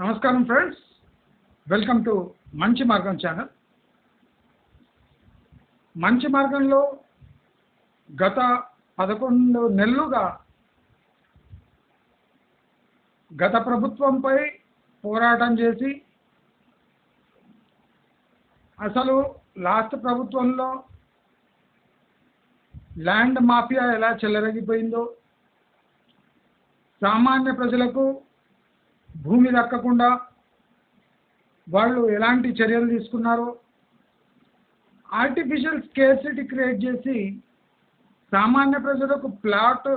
నమస్కారం friends, welcome to మంచి మార్గం ఛానల్. మంచి మార్గంలో గత 11 నెలలుగా గత ప్రభుత్వంపై పోరాటం చేసి అసలు లాస్ట్ ప్రభుత్వంలో ల్యాండ్ మాఫియా ఎలా చెలరేగిపోయిందో, సామాన్య ప్రజలకు భూమి దక్కకుండా వాళ్ళు ఎలాంటి చర్యలు తీసుకున్నారో, ఆర్టిఫిషియల్ స్కేర్సిటీ క్రియేట్ చేసి సామాన్య ప్రజలకు ప్లాట్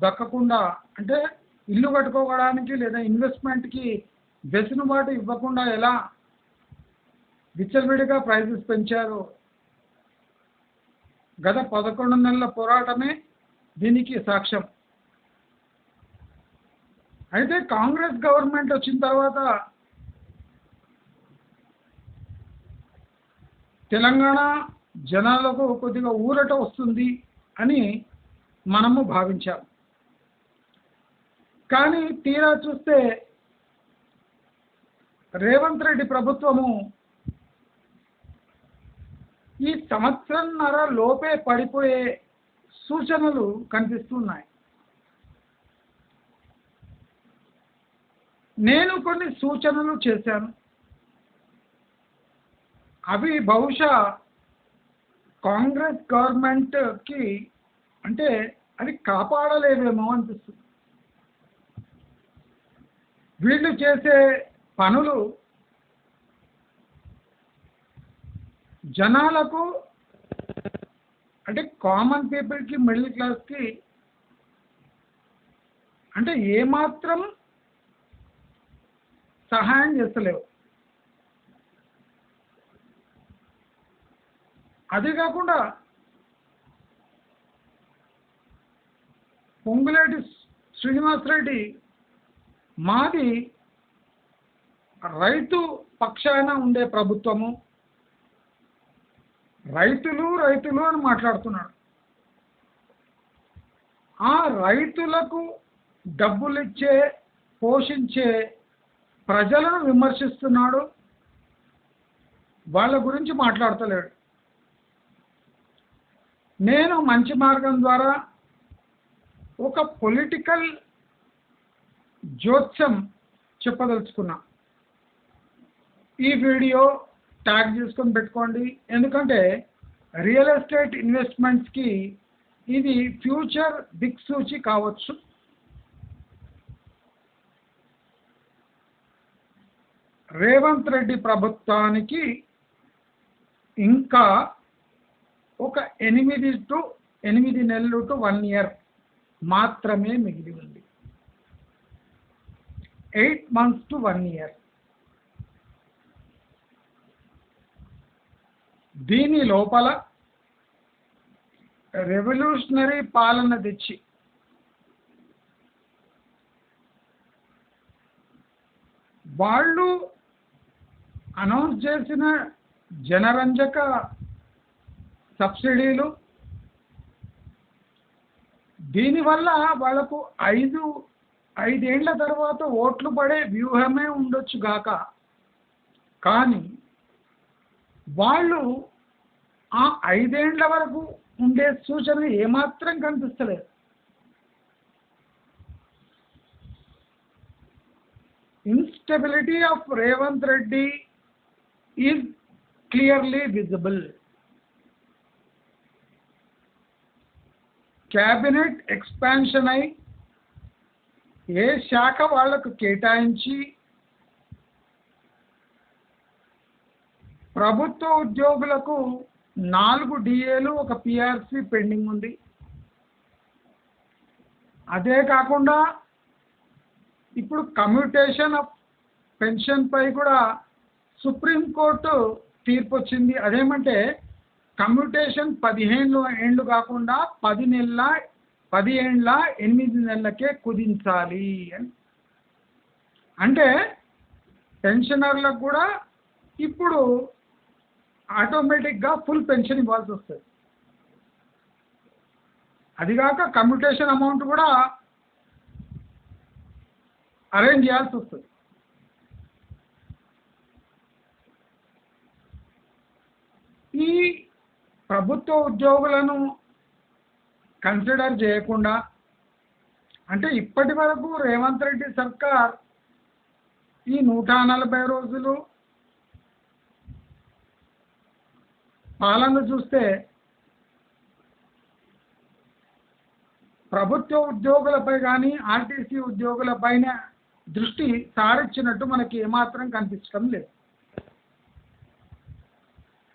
దక్కకుండా, అంటే ఇల్లు కట్టుకోవడానికి లేదా ఇన్వెస్ట్మెంట్కి వెసులుబాటు ఇవ్వకుండా ఎలా విచ్చలవిడిగా ప్రైజెస్ పెంచారో గత 11 నెలల పోరాటమే దీనికి సాక్ష్యం. అయితే కాంగ్రెస్ గవర్నమెంట్ వచ్చిన తర్వాత తెలంగాణ జనాలకు కొద్దిగా ఊరట వస్తుంది అని మనము భావించాం. కానీ తీరా చూస్తే రేవంత్ రెడ్డి ప్రభుత్వము ఈ సంవత్సరంన్నర లోపే పడిపోయే సూచనలు కనిపిస్తున్నాయి. నేను కొన్ని సూచనలు చేశాను, అవి బహుశా కాంగ్రెస్ గవర్నమెంట్కి అంటే అది కాపాడలేవేమో అనిపిస్తుంది. వీళ్ళు చేసే పనులు జనాలకు అంటే కామన్ పీపుల్కి, మిడిల్ క్లాస్కి అంటే ఏమాత్రం సహాయం చేస్తలేవు. అదే కాకుండా పొంగులేటి శ్రీనివాసరెడ్డి మాది రైతు పక్షాన ఉండే ప్రభుత్వము, రైతులు రైతులు అని మాట్లాడుతున్నాడు. ఆ రైతులకు డబ్బులు ఇచ్చే పోషించే ప్రజలను విమర్శిస్తున్నాడు, వాళ్ళ గురించి మాట్లాడతలేడు. నేను మంచి మార్గం ద్వారా ఒక పొలిటికల్ జోత్స్యం చెప్పదలుచుకున్నా. ఈ వీడియో ట్యాగ్ చేసుకొని పెట్టుకోండి, ఎందుకంటే రియల్ ఎస్టేట్ ఇన్వెస్ట్మెంట్స్కి ఇది ఫ్యూచర్ దిక్సూచి కావచ్చు. రేవంత్ రెడ్డి ప్రభుత్వానికి ఇంకా ఒక 8 నెలలు టు 1 year మాత్రమే మిగిలి ఉంది. 8 months to 1 year. దీని లోపల రెవల్యూషనరీ పాలన తెచ్చి వాళ్ళు అనౌన్స్ చేసిన జనరంజక సబ్సిడీలు, దీనివల్ల వాళ్ళకు 5 ఏళ్ల తర్వాత ఓట్లు పడే వ్యూహమే ఉండొచ్చు గాక, కానీ వాళ్ళు ఆ 5 ఏళ్ల వరకు ఉండే సూచన ఏమాత్రం కనిపిస్తలేదు. Instability of Revanth Reddy is clearly visible. Cabinet expansion అయి ఏ శాఖ వాళ్లకు కేటాయించి ప్రభుత్వ ఉద్యోగులకు 4 DAలు, ఒక PRC పెండింగ్ ఉంది. అదే కాకుండా ఇప్పుడు కమ్యూటేషన్ ఆఫ్ పెన్షన్ పై కూడా సుప్రీంకోర్టు తీర్పు వచ్చింది. అదేమంటే కమ్యూటేషన్ 15 ఏళ్ళు కాకుండా 10 ఏళ్ళ 8 నెలలకే కుదించాలి అని. అంటే పెన్షనర్లకు కూడా ఇప్పుడు ఆటోమేటిక్గా ఫుల్ పెన్షన్ ఇవ్వాల్సి వస్తుంది. అదిగాక కమ్యూటేషన్ అమౌంట్ కూడా అరేంజ్ చేయాల్సి వస్తుంది. ఈ ప్రభుత్వ ఉద్యోగులను కన్సిడర్ చేయకుండా, అంటే ఇప్పటి వరకు రేవంత్ రెడ్డి సర్కార్ ఈ 140 రోజులు పాలన చూస్తే ప్రభుత్వ ఉద్యోగులపై కానీ ఆర్టీసీ ఉద్యోగులపైన దృష్టి సారించినట్టు మనకి ఏమాత్రం కనిపించడం లేదు.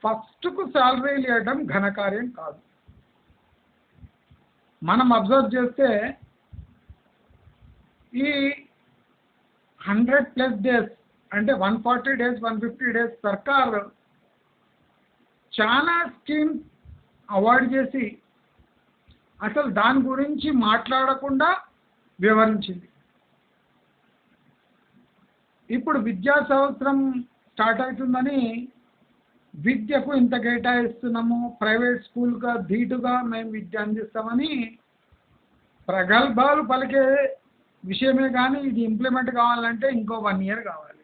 ఫస్ట్కు శాలరీలు ఇవ్వడం ఘనకార్యం కాదు. మనం అబ్జర్వ్ చేస్తే ఈ 100+ డేస్ అంటే 140 డేస్ 150 డేస్ సర్కార్ చాలా స్కీమ్ అవాయిడ్ చేసి అసలు దాని గురించి మాట్లాడకుండా వివరించింది. ఇప్పుడు విద్యా సంవత్సరం స్టార్ట్ అవుతుందని విద్యకు ఇంత కేటాయిస్తున్నాము, ప్రైవేట్ స్కూల్గా ధీటుగా మేము విద్య అందిస్తామని ప్రగల్భాలు పలికే విషయమే, కానీ ఇది ఇంప్లిమెంట్ కావాలంటే ఇంకో 1 year కావాలి.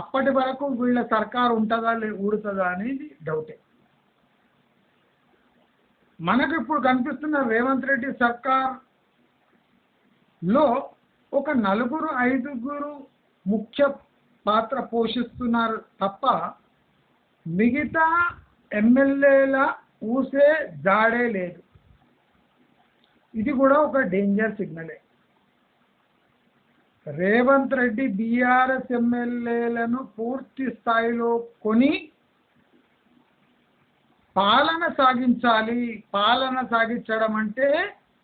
అప్పటి వరకు వీళ్ళ సర్కారు ఉంటుందా ఊడుతుందా అనేది డౌటే. మనకు ఇప్పుడు కనిపిస్తున్న రేవంత్ రెడ్డి సర్కార్లో ఒక 4-5 ముఖ్య పాత్ర పోషిస్తున్నారు తప్ప మిగతా ఎమ్మెల్యేల ఊసే జాడే లేదు. ఇది కూడా ఒక డేంజర్ సిగ్నలే. రేవంత్ రెడ్డి బీఆర్ఎస్ ఎమ్మెల్యేలను పూర్తి స్థాయిలో కొని పాలన సాగించాలి. పాలన సాగించడం అంటే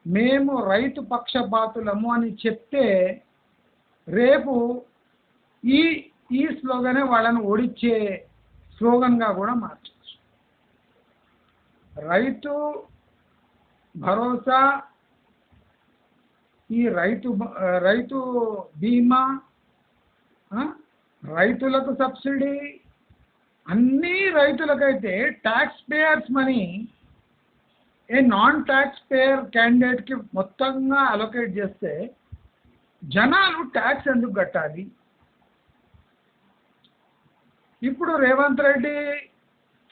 మేము రైతు పక్షపాతులము అని చెప్తే రేపు ఈ స్లోగనే వాళ్ళని ఓడించే స్లోగన్గా కూడా మార్చవచ్చు. రైతు భరోసా, ఈ రైతు బీమా, రైతులకు సబ్సిడీ, అన్ని రైతులకైతే tax payers money non tax payer క్యాండిడేట్కి మొత్తంగా అలొకేట్ చేస్తే జనాలు ట్యాక్స్ ఎందుకు కట్టాలి? ఇప్పుడు Revanth Reddy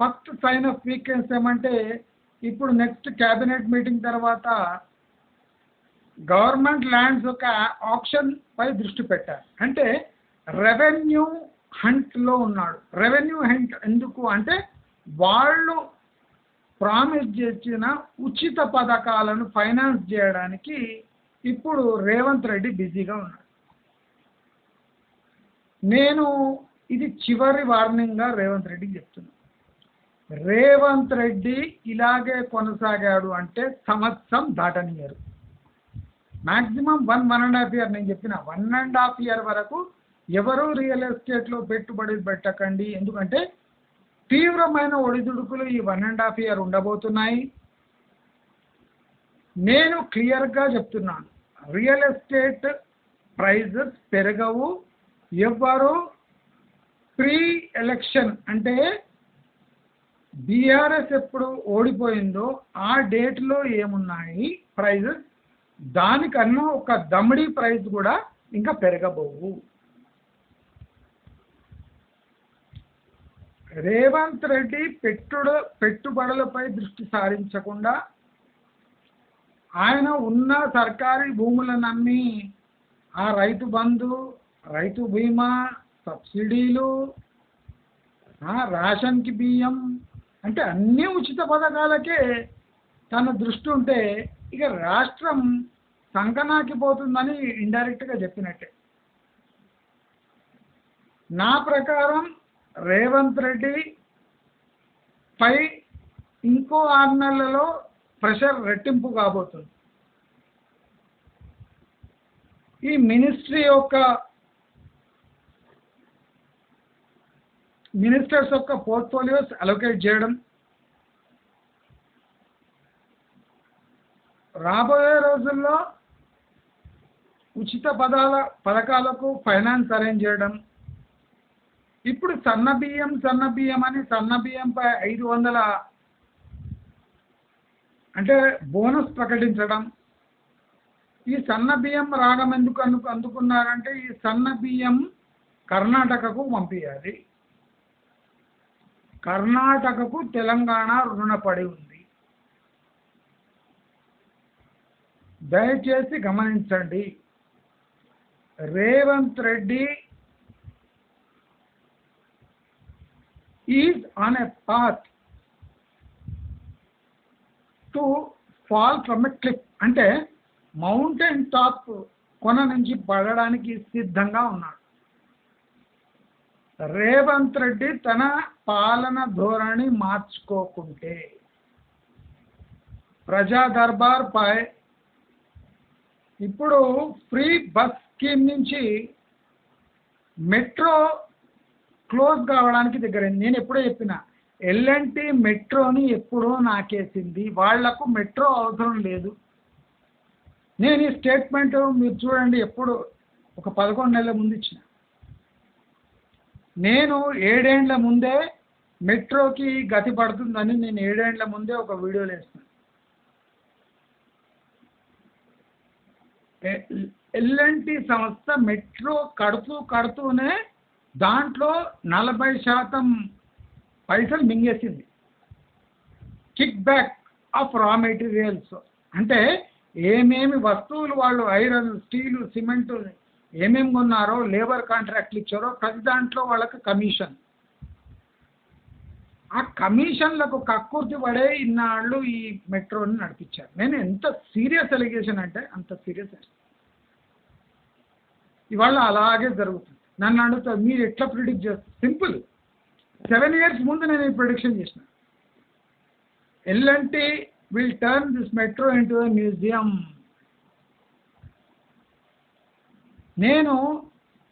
first sign of weakness ఏమంటే ఇప్పుడు నెక్స్ట్ క్యాబినెట్ మీటింగ్ తర్వాత గవర్నమెంట్ ల్యాండ్స్ ఒక ఆప్షన్ పై దృష్టి పెట్టారు. అంటే రెవెన్యూ హంట్లో ఉన్నాడు. రెవెన్యూ హంట్ ఎందుకు అంటే వాళ్ళు ప్రామిస్ చేసిన ఉచిత పథకాలను ఫైనాన్స్ చేయడానికి ఇప్పుడు రేవంత్ రెడ్డి బిజీగా ఉన్నాడు. నేను ఇది చివరి వార్నింగ్గా రేవంత్ రెడ్డికి చెప్తున్నాను. రేవంత్ రెడ్డి ఇలాగే కొనసాగాడు అంటే సంవత్సరం దాటనియరు. మ్యాక్సిమం 1.5 year, నేను చెప్పిన 1.5 year వరకు ఎవరు రియల్ ఎస్టేట్లో పెట్టుబడి పెట్టకండి. ఎందుకంటే తీవ్రమైన ఒడిదుడుకులు ఈ 1.5 year ఉండబోతున్నాయి. నేను క్లియర్గా చెప్తున్నాను, రియల్ ఎస్టేట్ ప్రైజెస్ పెరగవు. ఎవరు ప్రీ ఎలక్షన్ అంటే బీఆర్ఎస్ ఎప్పుడు ఓడిపోయిందో ఆ డేట్లో ఏమున్నాయి ప్రైజెస్, దానికన్నా ఒక దమ్మిడీ ప్రైస్ కూడా ఇంకా పెరగబోవు. రేవంత్ రెడ్డి పెట్టుబడులపై దృష్టి సారించకుండా ఆయన ఉన్న సర్కారీ భూములను అమ్మి ఆ రైతు బంధు, రైతు బీమా, సబ్సిడీలు, రేషన్కి బియ్యం అంటే అన్ని ఉచిత పథకాలకే తన దృష్టి ఉంటే ఇక రాష్ట్రం సంకనాకిపోతుందని ఇండైరెక్ట్గా చెప్పినట్టే. నా ప్రకారం రేవంత్ రెడ్డి పై ఇంకో 6 నెలలలో ప్రెషర్ రెట్టింపు కాబోతుంది. ఈ మినిస్టర్స్ యొక్క పోర్ట్ఫోలియోస్ అలొకేట్ చేయడం, రాబోయే రోజుల్లో ఉచిత పథకాలకు ఫైనాన్స్ అరేంజ్ చేయడం, ఇప్పుడు సన్న బియ్యం అని సన్న బియ్యంపై 500 అంటే బోనస్ ప్రకటించడం. ఈ సన్న బియ్యం రాగం ఎందుకు అందుకున్నారంటే ఈ సన్న బియ్యం కర్ణాటకకు పంపించాలి. కర్ణాటకకు తెలంగాణ రుణపడి ఉంది. దయచేసి గమనించండి. Revanth Reddy is on a path to fall from a cliff. అంటే మౌంటైన్ టాప్ కొన నుంచి పడడానికి సిద్ధంగా ఉన్నాడు. రేవంత్ రెడ్డి తన పాలన ధోరణి మార్చుకోకుంటే ప్రజా దర్బార్ పై ఇప్పుడు ఫ్రీ బస్ స్కీమ్ నుంచి మెట్రో క్లోజ్ కావడానికి దగ్గర. నేను ఎప్పుడో చెప్పిన ఎల్ఎన్టీ మెట్రోని ఎప్పుడో నాకేసింది, వాళ్లకు మెట్రో అవసరం లేదు. నేను ఈ స్టేట్మెంట్ మీరు చూడండి, ఎప్పుడు ఒక 11 నెలల ముందు ఇచ్చిన. నేను 7 ఏండ్ల ముందే మెట్రోకి గతి పడుతుందని నేను 7 ఏండ్ల ముందే ఒక వీడియోలో వేసిన. ఎల్ఎన్టీ సంస్థ మెట్రో కడుతూనే దాంట్లో 40% పైసలు మింగేసింది. Kick back of raw materials అంటే ఏమేమి వస్తువులు వాళ్ళు ఐరన్, స్టీలు, సిమెంటు ఏమేమి కొన్నారో, లేబర్ కాంట్రాక్ట్లు ఇచ్చారో ప్రతి దాంట్లో వాళ్ళకి కమిషన్. ఆ కమిషన్లకు కక్కుర్తి పడే ఇన్నాళ్ళు ఈ మెట్రోని నడిపించారు. నేను ఎంత సీరియస్ ఎలిగేషన్ అంటే అంత సీరియస్. ఇవాళ అలాగే జరుగుతుంది. నన్ను అడుగుతారు మీరు ఎట్లా ప్రిడిక్ట్ చేస్తారు? సింపుల్. 7 years ముందు నేను ఈ ప్రిడిక్షన్ చేసిన. LNT will turn this metro into a museum. నేను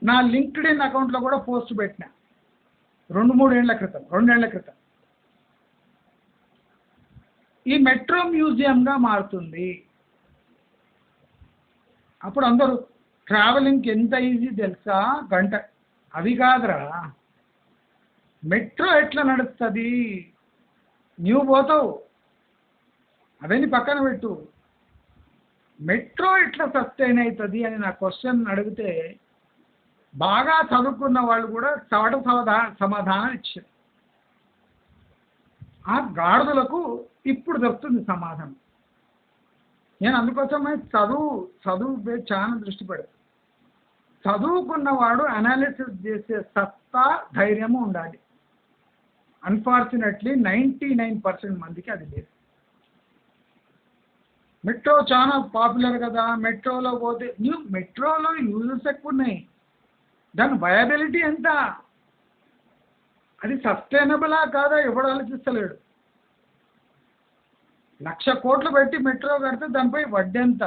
నా లింక్డ్ఇన్ అకౌంట్లో కూడా పోస్ట్ పెట్టిన 2-3 ఏళ్ల క్రితం, 2 ఏళ్ల క్రితం. ఈ మెట్రో మ్యూజియంగా మారుతుంది. అప్పుడు అందరూ ట్రావెలింగ్కి ఎంత ఈజీ తెలుసా, గంట. అది కాదురా, మెట్రో ఎట్లా నడుస్తుంది, నువ్వు పోతావు, అవన్నీ పక్కన పెట్టు, మెట్రో ఎట్లా సస్టైన్ అవుతుంది అని నా క్వశ్చన్ అడిగితే బాగా చదువుకున్న వాళ్ళు కూడా సమాధానం ఇచ్చారు. ఆ గాడిదలకు ఇప్పుడు దొరుకుతుంది సమాధానం. నేను అందుకోసమే చదువు చాలా దృష్టి పెడతాను. చదువుకున్నవాడు అనాలిసిస్ చేసే సత్తా, ధైర్యము ఉండాలి. అన్ఫార్చునేట్లీ 99% మందికి అది లేదు. మెట్రో చాలా పాపులర్ కదా, మెట్రోలో పోతే మెట్రోలో యూజెస్ ఎక్కువ ఉన్నాయి, దాని వయబిలిటీ ఎంత, అది సస్టైనబులా కాదా ఎవడు ఆలోచిస్తలేడు. 1,00,000 కోట్లు పెట్టి మెట్రో కడితే దానిపై వడ్డీ ఎంత?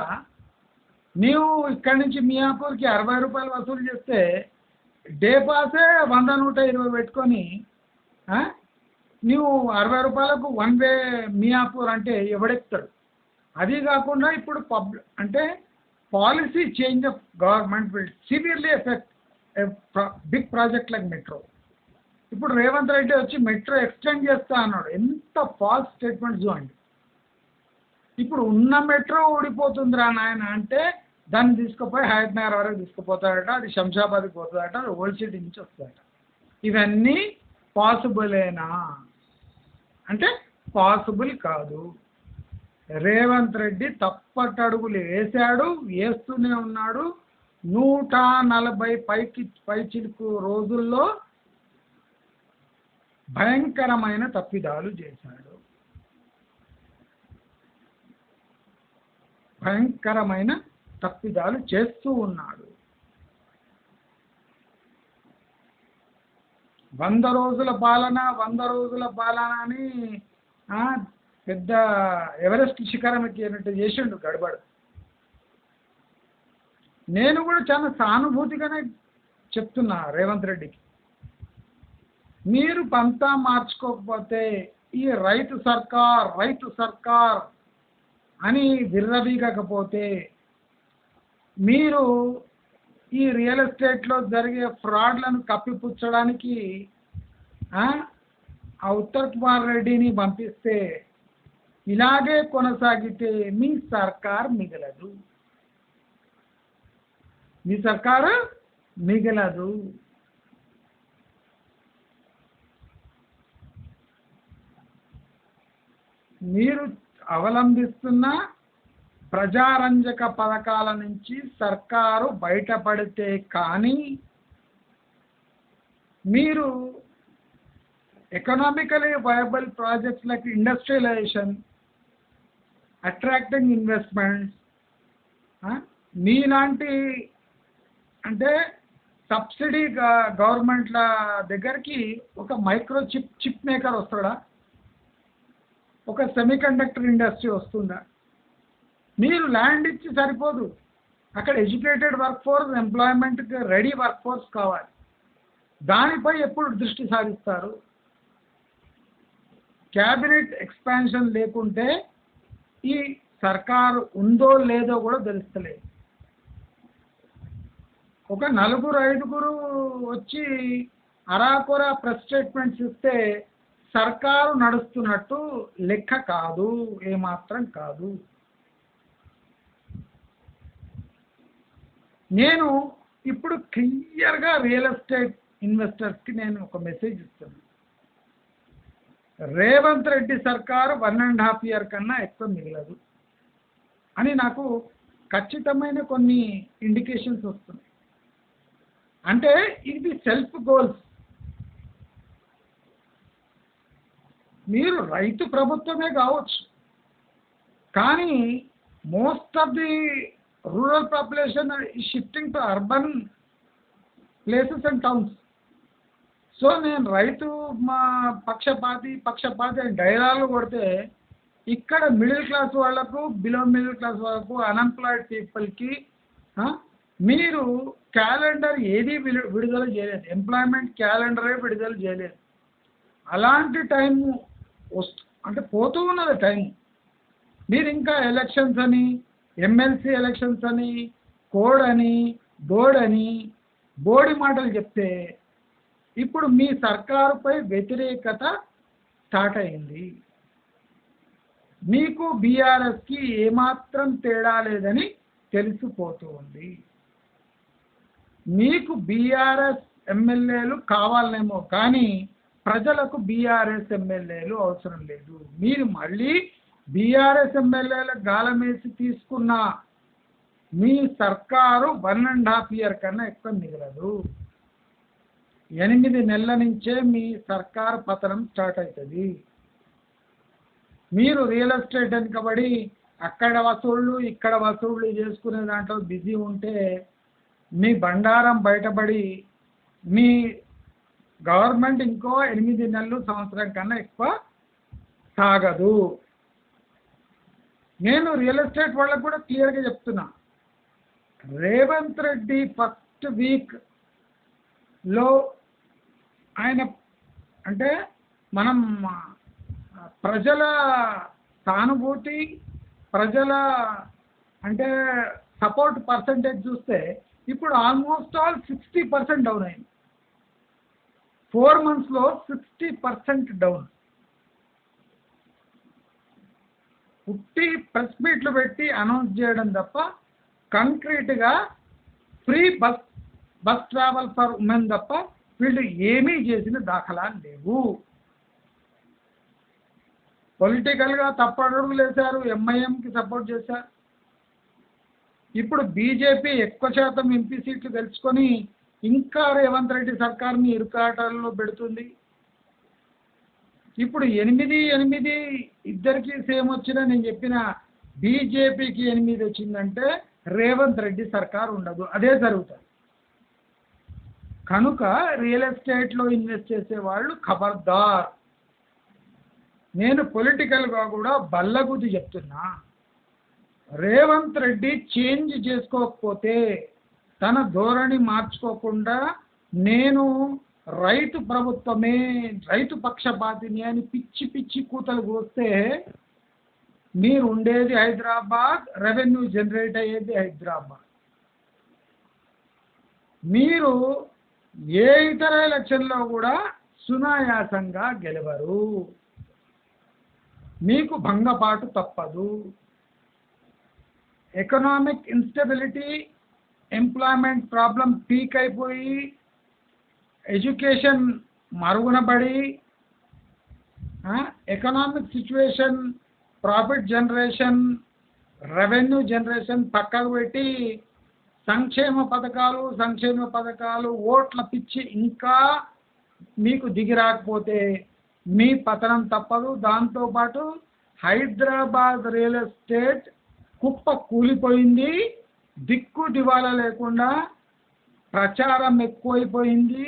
నీవు ఇక్కడి నుంచి మియాపూర్కి 60 రూపాయలు వసూలు చేస్తే డే పాసే 100-120 పెట్టుకొని నీవు 60 రూపాయలకు 1 వే మియాపూర్ అంటే ఎవడెక్తాడు? అది కాకుండా ఇప్పుడు అంటే policy change of government will severely effect big project like metro. ఇప్పుడు రేవంత్ రెడ్డి వచ్చి మెట్రో ఎక్స్టెండ్ చేస్తా అన్నాడు. ఎంత ఫాల్స్ స్టేట్మెంట్ చూడండి. ఇప్పుడు ఉన్న మెట్రో ఊడిపోతుందిరా నాయన అంటే దాన్ని తీసుకుపోయి హయత్ నగర్ వరకు తీసుకుపోతాడట, అది శంషాబాద్కి పోతుందట, అది ఓల్డ్ సిటీ నుంచి వస్తుందట. ఇవన్నీ పాసిబులేనా అంటే పాసిబుల్ కాదు. రేవంత్ రెడ్డి తప్పటడుగులు వేశాడు, వేస్తూనే ఉన్నాడు. 140 పైచిలుకు రోజుల్లో భయంకరమైన తప్పిదాలు చేశాడు. భయంకరమైన తప్పిదాలు చేస్తూ ఉన్నాడు. 100 రోజుల పాలన అని పెద్ద ఎవరెస్ట్ శిఖరం ఎక్కినట్టు చేసిండు గడబడు. నేను కూడా చాలా సానుభూతిగానే చెప్తున్నా రేవంత్ రెడ్డికి, మీరు పంతా మార్చుకోకపోతే ఈ రైతు సర్కార్ అని విర్రవీగకపోతే మీరు ఈ రియల్ ఎస్టేట్లో జరిగే ఫ్రాడ్లను కప్పిపుచ్చడానికి ఆ ఉత్తర్ కుమార్ రెడ్డిని పంపిస్తే ఇలాగే కొనసాగితే మీ సర్కార్ మిగలదు. మీరు అవలంబిస్తున్న ప్రజారంజక పథకాల నుంచి సర్కారు బయటపడితే కానీ మీరు economically viable projects like industrialisation, attracting investments, మీలాంటి అంటే సబ్సిడీ గవర్నమెంట్ల దగ్గరికి ఒక మైక్రో చిప్ మేకర్ వస్తాడా, ఒక సెమీకండక్టర్ ఇండస్ట్రీ వస్తుందా? మీరు ల్యాండ్ ఇచ్చి సరిపోదు, అక్కడ ఎడ్యుకేటెడ్ వర్క్ ఫోర్స్, ఎంప్లాయ్మెంట్కి రెడీ వర్క్ ఫోర్స్ కావాలి. దానిపై ఎప్పుడు దృష్టి సారిస్తారు? క్యాబినెట్ ఎక్స్పాన్షన్ లేకుంటే ఈ సర్కారు ఉందో లేదో కూడా తెలుస్తలేదు. ఒక 4-5 వచ్చి అరాకొర ప్రెస్ స్టేట్మెంట్స్ ఇస్తే సర్కారు నడుస్తున్నట్టు లెక్క కాదు, ఏమాత్రం కాదు. నేను ఇప్పుడు క్లియర్గా రియల్ ఎస్టేట్ ఇన్వెస్టర్స్కి నేను ఒక మెసేజ్ ఇస్తున్నాను. రేవంత్ రెడ్డి సర్కారు 1.5 ఇయర్ కన్నా ఎక్కువ మిగలదు అని నాకు ఖచ్చితమైన కొన్ని ఇండికేషన్స్ వస్తున్నాయి. అంటే ఇది సెల్ఫ్ గోల్స్. మీరు రైతు ప్రభుత్వమే కావచ్చు, కానీ most of the rural population ఈ shifting to urban places and towns. So నేను రైతు మా పక్షపాతి అని డైలాగులు కొడితే ఇక్కడ మిడిల్ క్లాస్ వాళ్ళకు, బిలో మిడిల్ క్లాస్ వాళ్ళకు, అన్ఎంప్లాయిడ్ పీపుల్కి మీరు క్యాలెండర్ ఏది విడుదల చేయలేదు, ఎంప్లాయ్మెంట్ క్యాలెండరే విడుదల చేయలేదు. అలాంటి టైము అంటే పోతూ ఉన్నది టైం. మీరు ఇంకా ఎలక్షన్స్ అని, ఎమ్మెల్సీ ఎలక్షన్స్ అని, కోడ్ అని, బోర్డ్ అని బోడి మాటలు చెప్తే ఇప్పుడు మీ సర్కారుపై వ్యతిరేకత స్టార్ట్ అయింది. మీకు బీఆర్ఎస్కి ఏమాత్రం తేడా లేదని తెలిసిపోతూ ఉంది. మీకు బీఆర్ఎస్ ఎమ్మెల్యేలు కావాలనేమో, కానీ ప్రజలకు బీఆర్ఎస్ ఎమ్మెల్యేలు అవసరం లేదు. మీరు మళ్ళీ బీఆర్ఎస్ ఎమ్మెల్యేల గాలమేసి తీసుకున్న మీ సర్కారు 1.5 ఇయర్ కన్నా ఎక్కువ మిగలదు. 8 నెలల నుంచే మీ సర్కారు పతనం స్టార్ట్ అవుతుంది. మీరు రియల్ ఎస్టేట్ వెనుకబడి అక్కడ వసూళ్ళు ఇక్కడ వసూళ్ళు చేసుకునే దాంట్లో బిజీ ఉంటే మీ బండారం బయటపడి మీ గవర్నమెంట్ ఇంకో 8 నెలలు, సంవత్సరం కన్నా ఎక్కువ సాగదు. నేను రియల్ ఎస్టేట్ వాళ్ళకు కూడా క్లియర్గా చెప్తున్నా, రేవంత్ రెడ్డి ఫస్ట్ వీక్లో ఆయన అంటే మనం ప్రజల సానుభూతి, ప్రజల అంటే సపోర్ట్ పర్సంటేజ్ చూస్తే ఇప్పుడు ఆల్మోస్ట్ ఆల్ 60% డౌన్ అయింది. 4 monthsలో 60% డౌన్. పుట్టి ప్రెస్ మీట్లు పెట్టి అనౌన్స్ చేయడం తప్ప కంక్రీట్గా free bus travel for women తప్ప వీళ్ళు ఏమీ చేసిన దాఖలాలు లేవు. పొలిటికల్గా తప్పడుగులు వేశారు, ఎంఐఎంకి సపోర్ట్ చేశారు. ఇప్పుడు బీజేపీ ఎక్కువ శాతం ఎంపీ సీట్లు గెలుచుకొని ఇంకా రేవంత్ రెడ్డి సర్కార్ని ఇరుకాటల్లో పెడుతుంది. ఇప్పుడు 8 ఇద్దరికి సేమ్ వచ్చినా నేను చెప్పిన బీజేపీకి 8 వచ్చిందంటే రేవంత్ రెడ్డి సర్కార్ ఉండదు, అదే జరుగుతుంది. కనుక రియల్ ఎస్టేట్లో ఇన్వెస్ట్ చేసే వాళ్ళు ఖబర్దార్. నేను పొలిటికల్గా కూడా బల్లగుద్ది చెప్తున్నా, రేవంత్ రెడ్డి చేంజ్ చేసుకోకపోతే, తన ధోరణి మార్చుకోకుండా నేను రైతు ప్రభుత్వమే, రైతు పక్షపాతిని అని పిచ్చి కూతలు కోస్తే మీరు ఉండేది హైదరాబాద్, రెవెన్యూ జనరేట్ అయ్యేది హైదరాబాద్. మీరు ఏ ఇతర ఎలక్షన్లో కూడా సునాయాసంగా గెలవరు, మీకు భంగపాటు తప్పదు. Economic instability, employment problem peak అయిపోయి, ఎడ్యుకేషన్ మరుగున పడి, economic situation profit generation, revenue generation పక్కకు పెట్టి సంక్షేమ పథకాలు ఓట్ల పిచ్చి ఇంకా మీకు దిగి రాకపోతే మీ పతనం తప్పదు. దాంతోపాటు హైదరాబాద్ రియల్ ఎస్టేట్ కుప్ప కూలిపోయింది, దిక్కు దివాలా లేకుండా ప్రచారం ఎక్కువైపోయింది,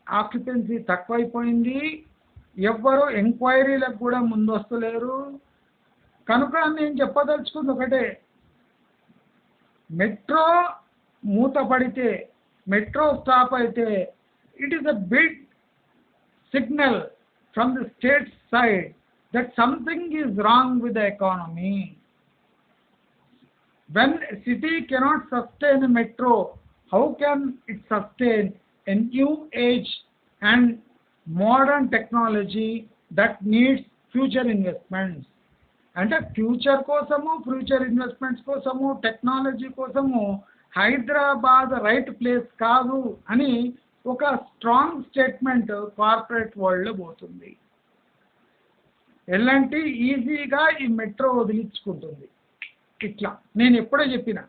ఆక్యుపెన్సీ తక్కువైపోయింది, ఎవ్వరు ఎంక్వైరీలకు కూడా ముందొస్తలేరు. కనుక నేను చెప్పదలుచుకుంది ఒకటే, మెట్రో మూతపడితే, మెట్రో స్టాప్ అయితే it is a big signal from the state side that something is wrong with the economy. When a city cannot sustain a metro, how can it sustain a new age and modern technology that needs future investments? అంటే future కోసము, future investments కోసము, technology కోసము Hyderabad right place కాదు అని ఒక strong statement corporate వరల్డ్లో పోతుంది. ఎలాంటి ఈజీగా ఈ మెట్రో వదిలించుకుంటుంది. ఇట్లా నేను ఎప్పుడో చెప్పిన,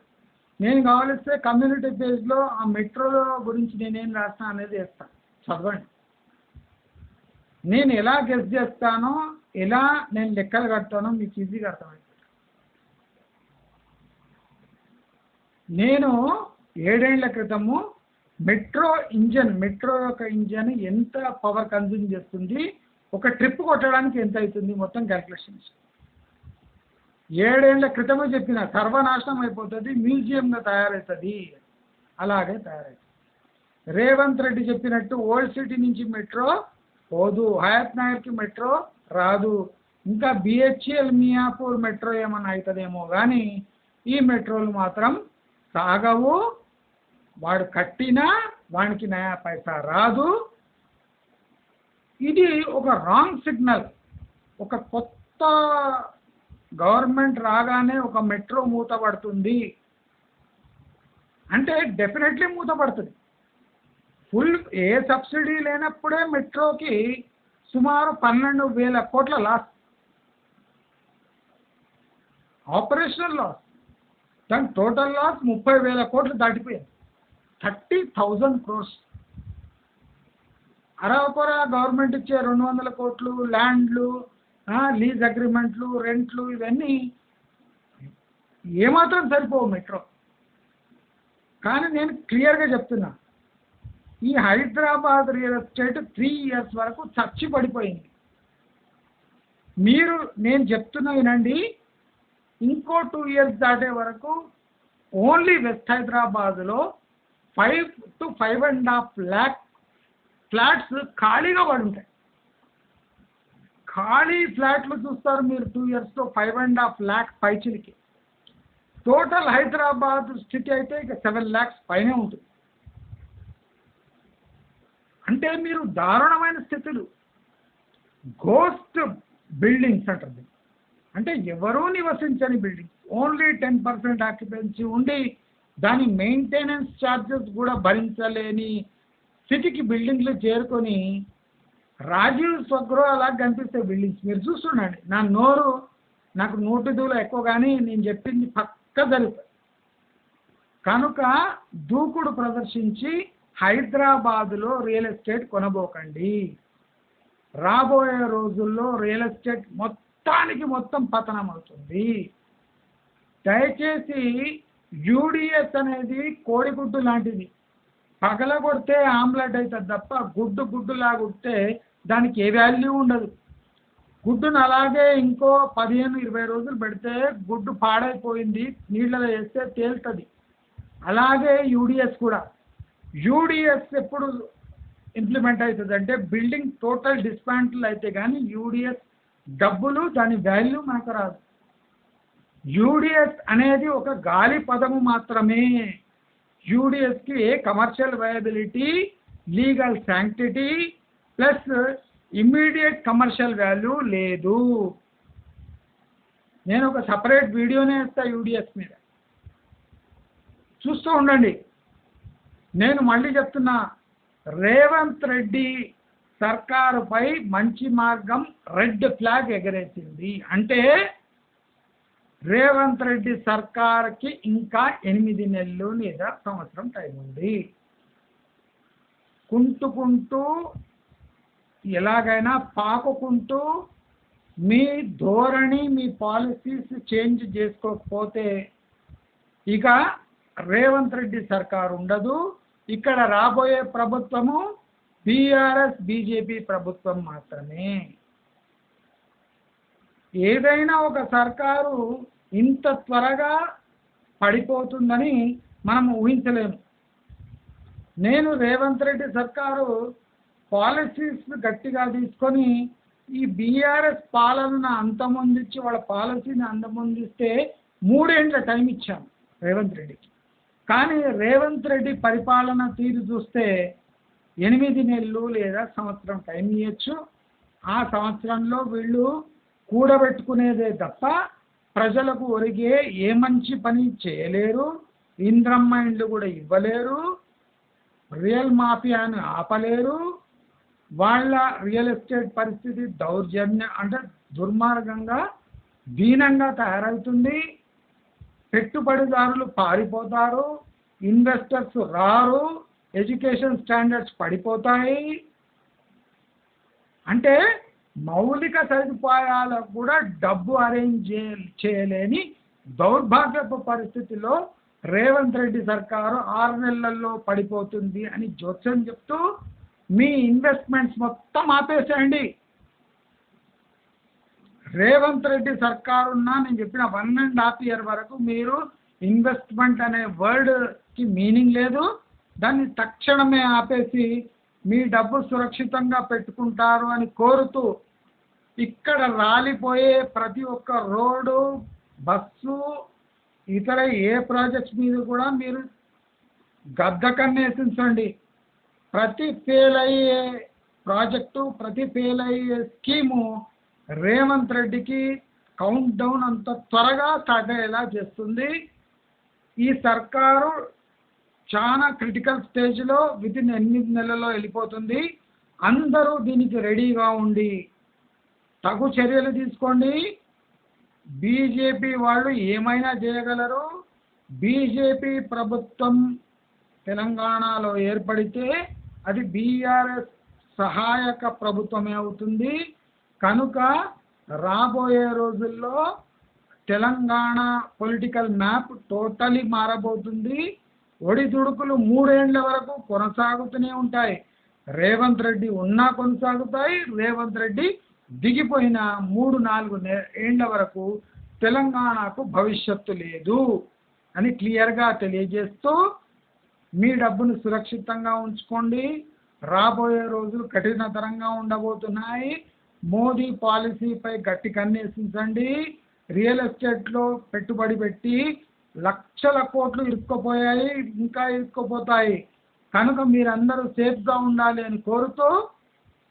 నేను కావలిస్తే కమ్యూనిటీ పేజ్లో ఆ మెట్రో గురించి నేనేం రాస్తా అనేది వేస్తాను, చదవండి. నేను ఎలా గెస్ చేస్తానో, ఎలా నేను లెక్కలు కడతానో మీకు ఈజీగా అర్థమవుతుంది. నేను 7 ఏళ్ల క్రితము మెట్రో యొక్క ఇంజన్ ఎంత పవర్ కన్జ్యూమ్ చేస్తుంది, ఒక ట్రిప్ కొట్టడానికి ఎంత అవుతుంది, మొత్తం క్యాల్కులేషన్స్ 7 ఏళ్ల క్రితమే చెప్పిన. సర్వనాశనం అయిపోతుంది, మ్యూజియంగా తయారవుతుంది. అలాగే తయారవుతుంది. రేవంత్ రెడ్డి చెప్పినట్టు ఓల్డ్ సిటీ నుంచి మెట్రో పోదు, హయత్ నగర్కి మెట్రో రాదు, ఇంకా బిహెచ్ఎల్ మియాపూర్ మెట్రో ఏమన్నా అవుతుందేమో కానీ ఈ మెట్రోలు మాత్రం సాగవు. వాడు కట్టినా వానికి నయా పైసా రాదు. ఇది ఒక రాంగ్ సిగ్నల్. ఒక కొత్త గవర్నమెంట్ రాగానే ఒక మెట్రో మూతపడుతుంది అంటే డెఫినెట్లీ మూతపడుతుంది. ఫుల్ ఏ సబ్సిడీ లేనప్పుడే మెట్రోకి సుమారు 12,000 కోట్ల లాస్, ఆపరేషనల్ లాస్. దాని టోటల్ లాస్ 30,000 కోట్లు దాటిపోయింది. 30,000 crores. అరవకొర గవర్నమెంట్ ఇచ్చే 200 కోట్లు ల్యాండ్లు, లీజ్ అగ్రిమెంట్లు, రెంట్లు, ఇవన్నీ ఏమాత్రం సరిపోవు మెట్రో. కానీ నేను క్లియర్గా చెప్తున్నా, ఈ హైదరాబాద్ రియల్ ఎస్టేట్ 3 years వరకు చచ్చి పడిపోయింది. నేను చెప్తున్నా వినండి, ఇంకో 2 years దాటే వరకు ఓన్లీ వెస్ట్ హైదరాబాద్లో 5 to 5.5 lakh ఫ్లాట్స్ ఖాళీగా పడి ఉంటాయి. ఖాళీ ఫ్లాట్లు చూస్తారు మీరు 2 yearsలో 5.5 lakh పైచిలికి. టోటల్ హైదరాబాద్ స్థితి అయితే ఇక 7 lakhs పైనే ఉంటుంది. అంటే మీరు దారుణమైన స్థితులు, గోస్ట్ బిల్డింగ్స్ అంటారు. అంటే ఎవరూ నివసించని బిల్డింగ్స్, ఓన్లీ 10% ఆక్యుపెన్సీ ఉండి దాని మెయింటెనెన్స్ ఛార్జెస్ కూడా భరించలేని స్థితికి బిల్డింగ్లు చేరుకొని రాజీవ్ స్వగృహ అలా కనిపిస్తాయి బిల్డింగ్స్. మీరు చూస్తుండండి. నాకు నోటి దూల ఎక్కువ, కానీ నేను చెప్పింది పక్క జరుగుతుంది. కనుక దూకుడు ప్రదర్శించి హైదరాబాదులో రియల్ ఎస్టేట్ కొనబోకండి. రాబోయే రోజుల్లో రియల్ ఎస్టేట్ మొత్తం పతనం అవుతుంది. దయచేసి యూడిఎస్ అనేది కోడిగుడ్డు లాంటిది. పగలగొడితే ఆమ్లెట్ అవుతుంది తప్ప గుడ్డు లాగుడితే దానికి ఏ వాల్యూ ఉండదు. గుడ్డును అలాగే ఇంకో 15-20 రోజులు పెడితే గుడ్డు పాడైపోయింది, నీళ్ళలో వేస్తే తేలుతుంది. అలాగే యూడిఎస్ కూడా. యూడిఎస్ ఎప్పుడు ఇంప్లిమెంట్ అవుతుంది అంటే బిల్డింగ్ టోటల్ డిస్మాంటిల్ అయితే కానీ యూడిఎస్ డబ్బులు దాని వాల్యూ మనకు రాదు. యూడిఎస్ అనేది ఒక గాలి పదము మాత్రమే. యూడిఎస్కి ఏ commercial viability, legal sanctity plus immediate commercial value లేదు. నేను ఒక సపరేట్ వీడియోనే ఇస్తా యూడిఎస్ మీద, చూస్తూ ఉండండి. నేను మళ్ళీ చెప్తున్నా, రేవంత్ రెడ్డి సర్కారుపై మంచి మార్గం రెడ్ ఫ్లాగ్ ఎగరేసింది. అంటే రేవంత్ రెడ్డి సర్కార్కి ఇంకా 8 నెలలు లేదా సంవత్సరం టైం ఉంది. కుంటుకుంటూ ఎలాగైనా పాకుకుంటూ మీ ధోరణి మీ పాలసీస్ చేంజ్ చేసుకోకపోతే ఇక రేవంత్ రెడ్డి సర్కారు ఉండదు. ఇక్కడ రాబోయే ప్రభుత్వము బీఆర్ఎస్ బీజేపీ ప్రభుత్వం మాత్రమే. ఏదైనా ఒక సర్కారు ఇంత త్వరగా పడిపోతుందని మనం ఊహించలేము. నేను రేవంత్ రెడ్డి సర్కారు పాలసీస్ గట్టిగా తీసుకొని ఈ బీఆర్ఎస్ పాలనను అంతమొందించి వాళ్ళ పాలసీని అంతమొందిస్తే 3 ఏళ్ల టైం ఇచ్చాను రేవంత్ రెడ్డికి. కానీ రేవంత్ రెడ్డి పరిపాలన తీరు చూస్తే 8 నెలలు లేదా సంవత్సరం టైం ఇవ్వచ్చు. ఆ సంవత్సరంలో వీళ్ళు కూడబెట్టుకునేదే తప్ప ప్రజలకు ఒరిగే ఏ మంచి పని చేయలేరు. ఇంద్రమ్మ ఇండ్లు కూడా ఇవ్వలేరు. రియల్ మాఫియాను ఆపలేరు. వాళ్ళ రియల్ ఎస్టేట్ పరిస్థితి దౌర్జన్యం అంటే దుర్మార్గంగా దీనంగా తయారవుతుంది. పెట్టుబడిదారులు పారిపోతారు, ఇన్వెస్టర్స్ రారు, ఎడ్యుకేషన్ స్టాండర్డ్స్ పడిపోతాయి. అంటే మౌలిక సదుపాయాలకు కూడా డబ్బు అరేంజ్ చేయలేని దౌర్భాగ్యపు పరిస్థితిలో రేవంత్ రెడ్డి సర్కారు 6 నెలల్లో పడిపోతుంది అని జోస్యం చెప్తూ మీ ఇన్వెస్ట్మెంట్స్ మొత్తం ఆపేసేయండి. రేవంత్ రెడ్డి సర్కారు ఉన్నా నేను చెప్పిన 1.5 year వరకు మీరు ఇన్వెస్ట్మెంట్ అనే వర్డ్కి మీనింగ్ లేదు. దాన్ని తక్షణమే ఆపేసి మీ డబ్బు సురక్షితంగా పెట్టుకుంటారు అని కోరుతూ ఇక్కడ రాలిపోయే ప్రతి ఒక్క రోడ్డు, బస్సు, ఇతర ఏ ప్రాజెక్ట్స్ మీద కూడా మీరు గద్దకన్నేసించండి. ప్రతి ఫెయిల్ అయ్యే ప్రాజెక్టు, ప్రతి ఫెయిల్ అయ్యే స్కీము రేవంత్ రెడ్డికి కౌంట్ డౌన్ అంత త్వరగా స్టార్ట్ అయ్యేలా చేస్తుంది. ఈ సర్కారు చాలా క్రిటికల్ స్టేజ్లో వితిన్ 8 నెలల్లో వెళ్ళిపోతుంది. అందరూ దీనికి రెడీగా ఉండి తగు చర్యలు తీసుకోండి. బీజేపీ వాళ్ళు ఏమైనా చేయగలరు. బీజేపీ ప్రభుత్వం తెలంగాణలో ఏర్పడితే అది బీఆర్ఎస్ సహాయక ప్రభుత్వమే అవుతుంది. కనుక రాబోయే రోజుల్లో తెలంగాణ పొలిటికల్ మ్యాప్ టోటలీ మారబోతుంది. ఒడిదుడుకులు 3 ఏళ్ల వరకు కొనసాగుతూనే ఉంటాయి. రేవంత్ రెడ్డి ఉన్నా కొనసాగుతాయి. రేవంత్ రెడ్డి దిగిపోయిన 3-4 ఏళ్ల వరకు తెలంగాణకు భవిష్యత్తు లేదు అని క్లియర్గా తెలియజేస్తూ మీ డబ్బును సురక్షితంగా ఉంచుకోండి. రాబోయే రోజులు కఠినతరంగా ఉండబోతున్నాయి. మోదీ పాలసీపై గట్టి కన్నేసించండి. రియల్ ఎస్టేట్లో పెట్టుబడి పెట్టి లక్షల కోట్లు ఇరుక్కుపోయాయి, ఇంకా ఇరుక్కుపోతాయి. కనుక మీరందరూ సేఫ్గా ఉండాలి అని కోరుతూ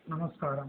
నమస్కారం.